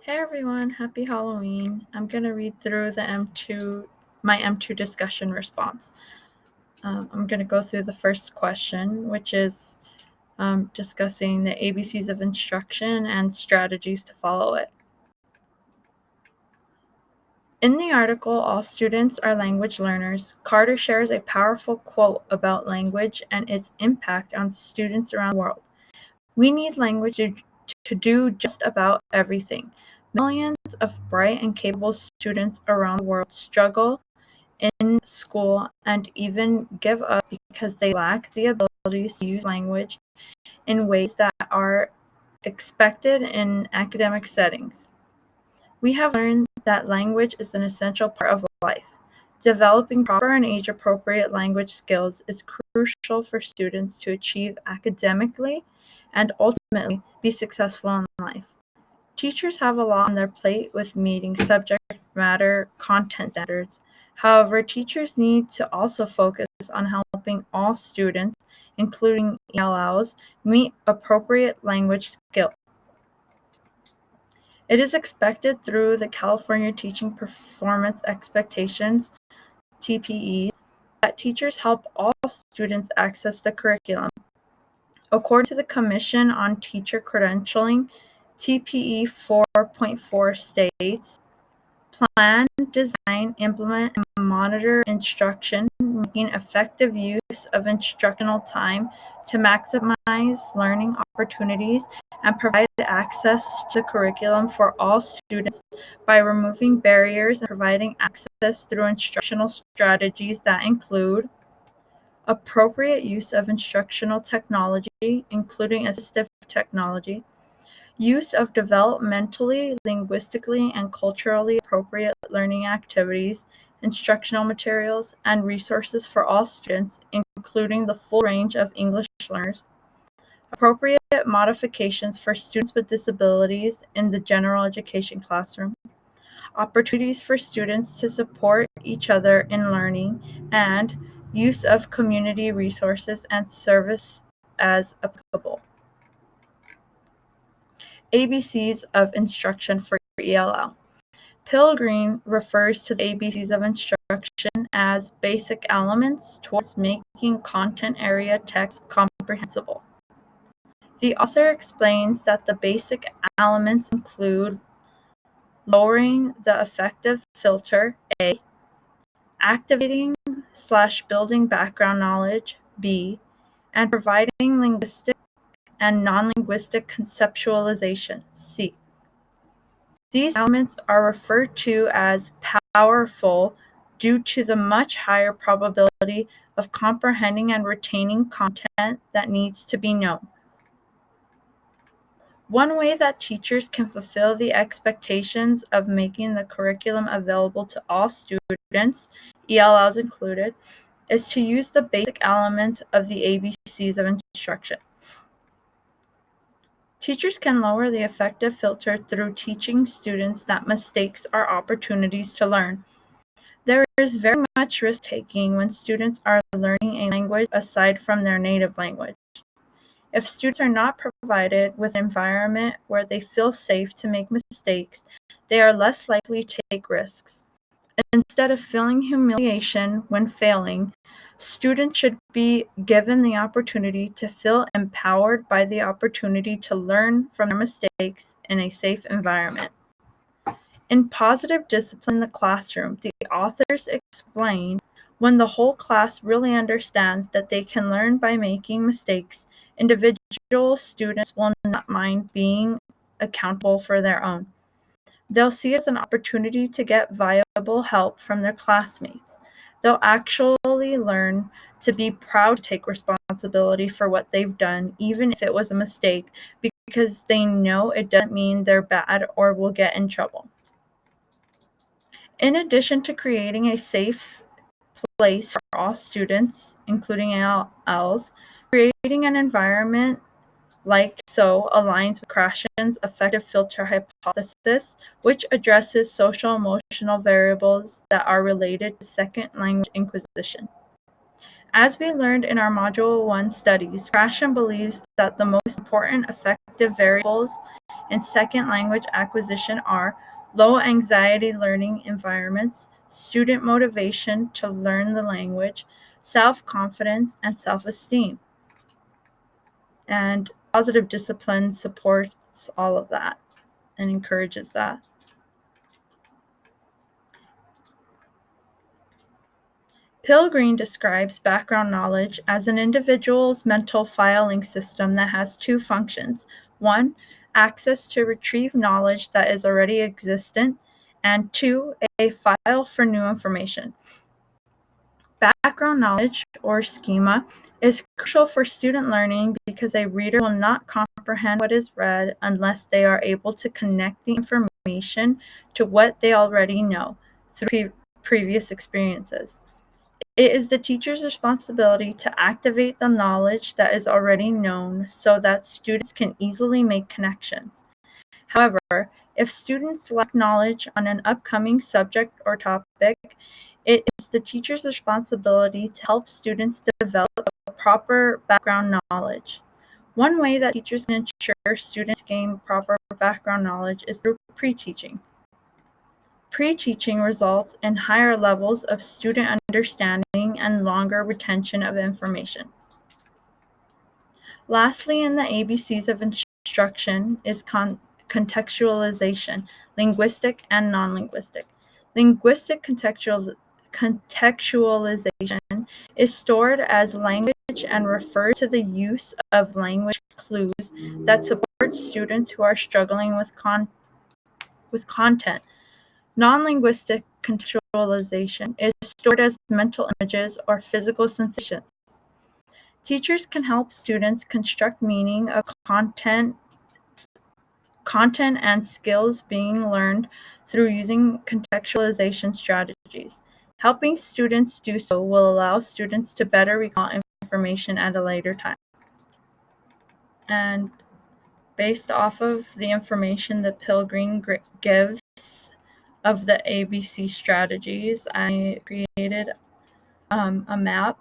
Hey everyone, happy Halloween. I'm going to read through my M2 discussion response. I'm going to go through the first question, which is discussing the ABCs of instruction and strategies to follow it. In the article, All Students Are Language Learners, Carter shares a powerful quote about language and its impact on students around the world. We need language to do just about everything. Millions of bright and capable students around the world struggle in school and even give up because they lack the abilities to use language in ways that are expected in academic settings. We have learned that language is an essential part of life. Developing proper and age-appropriate language skills is crucial for students to achieve academically and ultimately be successful in life. Teachers have a lot on their plate with meeting subject matter content standards. However, teachers need to also focus on helping all students, including ELLs, meet appropriate language skills. It is expected through the California Teaching Performance Expectations, TPE, that teachers help all students access the curriculum. According to the Commission on Teacher Credentialing, TPE 4.4 states, plan, design, implement, and monitor instruction, making effective use of instructional time to maximize learning opportunities and provide access to curriculum for all students by removing barriers and providing access through instructional strategies that include appropriate use of instructional technology, including assistive technology, use of developmentally, linguistically, and culturally appropriate learning activities, instructional materials, and resources for all students, including the full range of English learners, appropriate modifications for students with disabilities in the general education classroom, opportunities for students to support each other in learning, and use of community resources and service as applicable. ABCs of instruction for ELL. Pilgreen refers to the ABCs of instruction as basic elements towards making content area text comprehensible. The author explains that the basic elements include lowering the affective filter, A, activating/building background knowledge, B, and providing linguistic and non-linguistic conceptualization, C. These elements are referred to as powerful due to the much higher probability of comprehending and retaining content that needs to be known. One way that teachers can fulfill the expectations of making the curriculum available to all students, ELLs included, is to use the basic elements of the ABCs of instruction. Teachers can lower the affective filter through teaching students that mistakes are opportunities to learn. There is very much risk-taking when students are learning a language aside from their native language. If students are not provided with an environment where they feel safe to make mistakes, they are less likely to take risks. Instead of feeling humiliation when failing, students should be given the opportunity to feel empowered by the opportunity to learn from their mistakes in a safe environment. In Positive Discipline in the Classroom, the authors explain when the whole class really understands that they can learn by making mistakes, individual students will not mind being accountable for their own. They'll see it as an opportunity to get viable help from their classmates. They'll actually learn to be proud to take responsibility for what they've done, even if it was a mistake, because they know it doesn't mean they're bad or will get in trouble. In addition to creating a safe place for all students, including ALs, creating an environment like so aligns with Krashen's affective filter hypothesis, which addresses social emotional variables that are related to second language acquisition. As we learned in our Module 1 studies, Krasham believes that the most important effective variables in second language acquisition are low anxiety learning environments, student motivation to learn the language, self-confidence, and self-esteem. And positive discipline supports all of that and encourages that. Pilgreen describes background knowledge as an individual's mental filing system that has two functions. One, access to retrieve knowledge that is already existent, and two, a file for new information. Background knowledge, or schema, is crucial for student learning because a reader will not comprehend what is read unless they are able to connect the information to what they already know through previous experiences. It is the teacher's responsibility to activate the knowledge that is already known so that students can easily make connections. However, if students lack knowledge on an upcoming subject or topic, it is the teacher's responsibility to help students develop proper background knowledge. One way that teachers can ensure students gain proper background knowledge is through pre-teaching. Pre-teaching results in higher levels of student understanding and longer retention of information. Lastly, in the ABCs of instruction is contextualization, linguistic and non-linguistic. Linguistic contextualization is stored as language and refers to the use of language clues that support students who are struggling with content. Non-linguistic contextualization is stored as mental images or physical sensations. Teachers can help students construct meaning of content and skills being learned through using contextualization strategies. Helping students do so will allow students to better recall information at a later time. And based off of the information that Pilgreen gives of the ABC strategies, I created a map.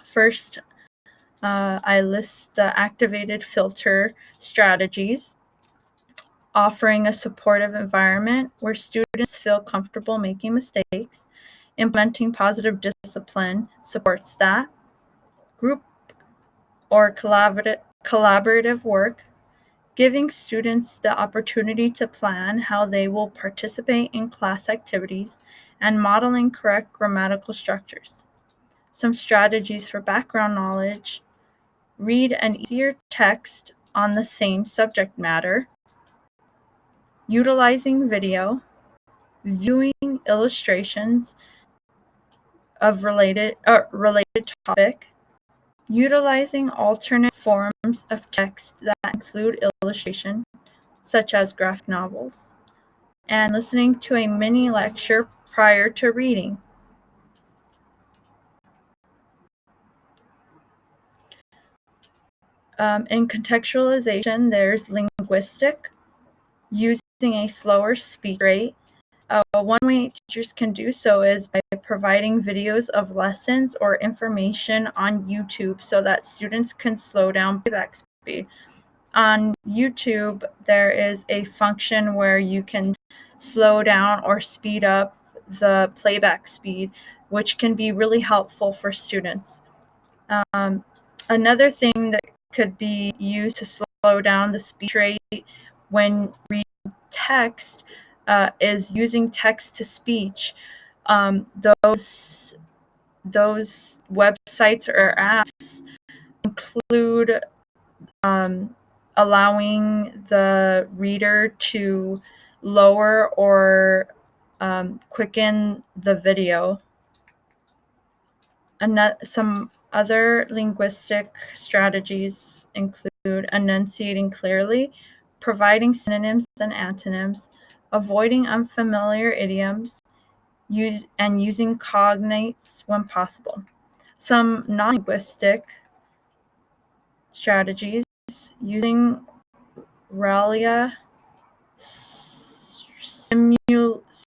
First, I list the activated filter strategies, offering a supportive environment where students feel comfortable making mistakes. Implementing positive discipline supports that. Group or collaborative work, giving students the opportunity to plan how they will participate in class activities, and modeling correct grammatical structures. Some strategies for background knowledge: read an easier text on the same subject matter, utilizing video, viewing illustrations of related topic, utilizing alternate forms of text that include illustration, such as graphic novels, and listening to a mini lecture prior to reading. In contextualization, there's linguistic, using a slower speech rate. One way teachers can do so is by providing videos of lessons or information on YouTube so that students can slow down playback speed. On YouTube, there is a function where you can slow down or speed up the playback speed, which can be really helpful for students. Another thing that could be used to slow down the speech rate when reading text is using text to speech. Those websites or apps include allowing the reader to lower or quicken the video. Some other linguistic strategies include enunciating clearly, providing synonyms and antonyms, avoiding unfamiliar idioms, and using cognates when possible. Some non-linguistic strategies: using realia,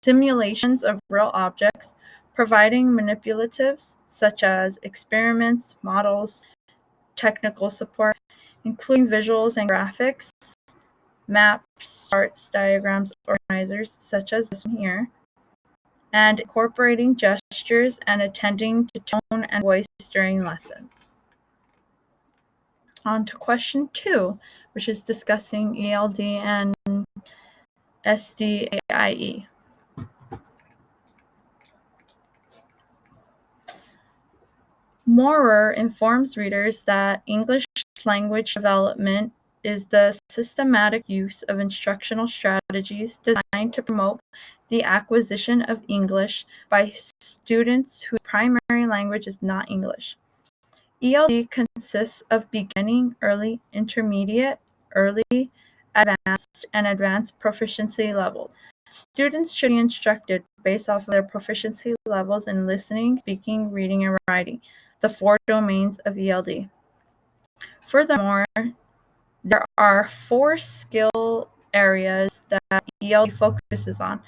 simulations of real objects, providing manipulatives such as experiments, models, technical support, including visuals and graphics, maps, charts, diagrams, organizers, such as this one here, and incorporating gestures and attending to tone and voice during lessons. On to question 2, which is discussing ELD and SDAIE. Maurer informs readers that English language development is the systematic use of instructional strategies designed to promote the acquisition of English by students whose primary language is not English. ELD consists of beginning, early, intermediate, early, advanced, and advanced proficiency level. Students should be instructed based off of their proficiency levels in listening, speaking, reading, and writing, the 4 domains of ELD. Furthermore, there are 4 skill areas that ELD focuses on.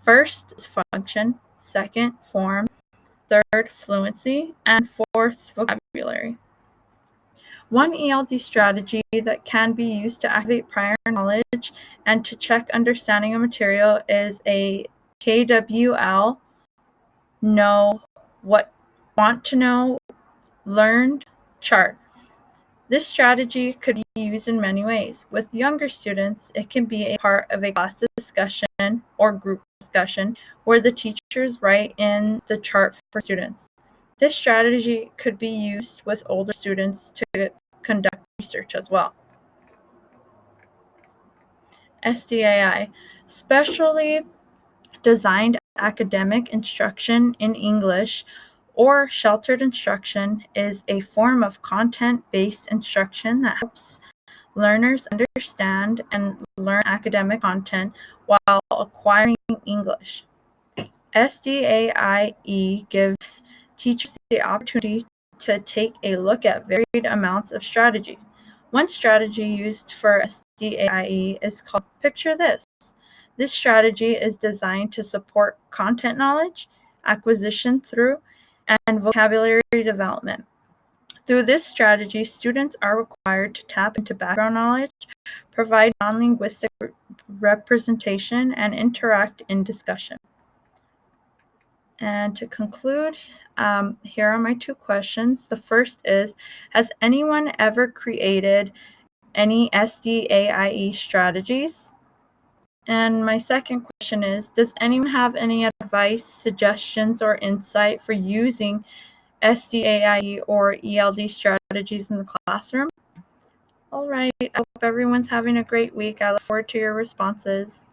First is function, second, form, third, fluency, and fourth, vocabulary. One ELD strategy that can be used to activate prior knowledge and to check understanding of material is a KWL, want to know, learned chart. This strategy could be used in many ways. With younger students, it can be a part of a class discussion or group discussion where the teachers write in the chart for students. This strategy could be used with older students to conduct research as well. SDAI, specially designed academic instruction in English or sheltered instruction, is a form of content-based instruction that helps learners understand and learn academic content while acquiring English. SDAIE gives teachers the opportunity to take a look at varied amounts of strategies. One strategy used for SDAIE is called Picture This. This strategy is designed to support content knowledge, acquisition through, and vocabulary development. Through this strategy, students are required to tap into background knowledge, provide non-linguistic representation, and interact in discussion. And to conclude, here are my 2 questions. The first is, has anyone ever created any SDAIE strategies? And my second question is, does anyone have any advice, suggestions, or insight for using SDAIE or ELD strategies in the classroom? All right, I hope everyone's having a great week. I look forward to your responses.